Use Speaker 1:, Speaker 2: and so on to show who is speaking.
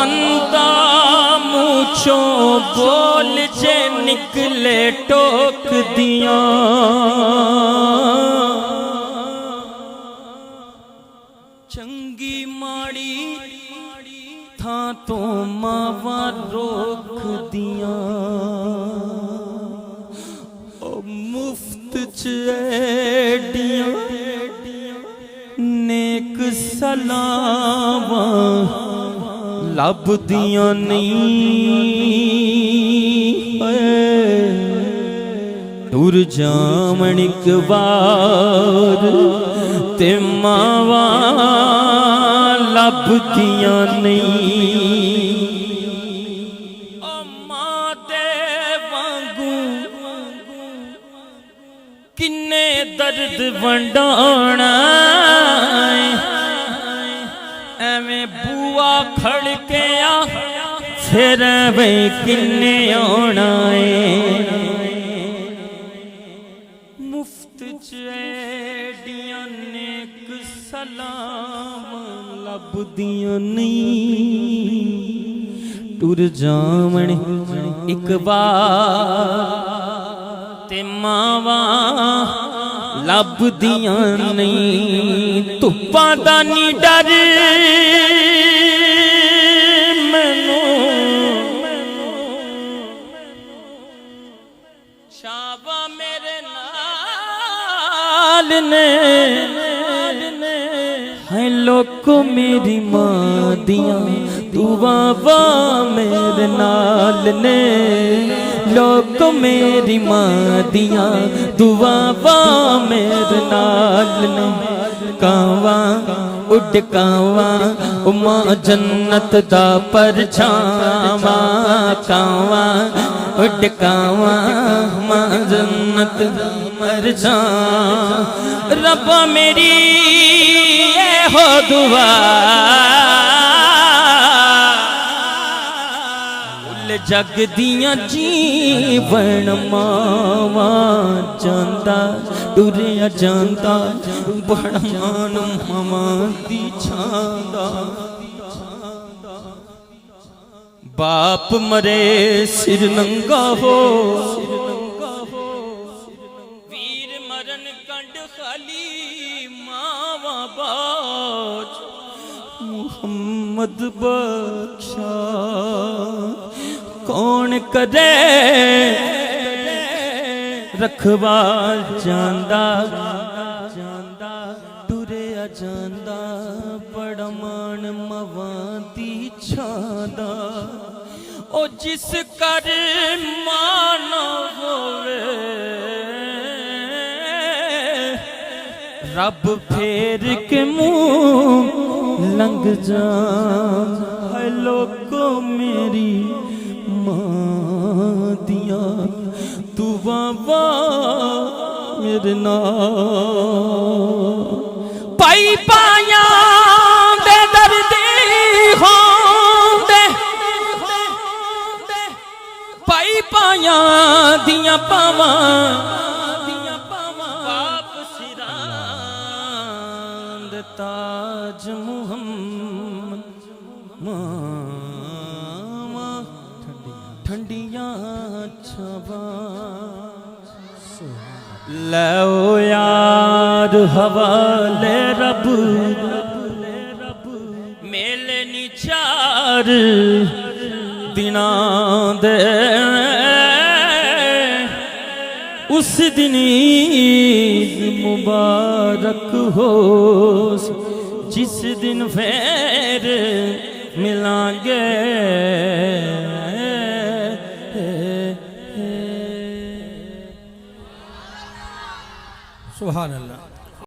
Speaker 1: बंदा मुँचों बोल जे निकले टोक दिया, चंगी माड़ी था तो मावा रोक दिया। मुफ्त चेडियां नेक सलावा लब दिया नहीं, दूर जामन एक बार ते मावा लब दिया नहीं। किन्ने दर्द वंडाना एवें बुआ खड़के आ फिर एवें किन्ने आना है। मुफ्त चेडियां नेक सलाम लभदियां नहीं, टुर जावण एक बार ते मावा लभदियां नहीं। धुप्पां दा नी डर मैनू, शाबा मेरे नाल ने है लोको मेरी मां दियां दुआवां मेरे नाल ने, लोग मेरी मां दियां दुआवां मेरे नाल ने। कावा उड़ कावा मां जन्नत दा परछावा, कावा उड़ कावा मां जन्नत दा परछावा। रब्बा मेरी हो दुआ जग दियां जीवन मावा जांदा टुरिया जांदा बड़ा मान मावा दी छांदा। बाप मरे सिर नंगा हो, वीर मरन कंड खाली मावा बाज। मुहम्मद बख्शा कौन करे रखवाल जांदा टुरिया जांदा बड़ा मान मवां दी छांदा। ओ जिस कर मान होवे रब फेर के मुंह लंघ जा। है लोको मेरी मां दिया दुआवां मेरे नाल। पाई पाया दे दर्दी होंदे, पाई पाया दियां पावां बाप सिरां दे ताज मुहम्मद ठंडियां छावां। लो यार हवाले रब मेले नी चार दिनां दे, उस दिन ईद मुबारक हो जिस दिन फिर मिलांगे।
Speaker 2: सुभान अल्लाह।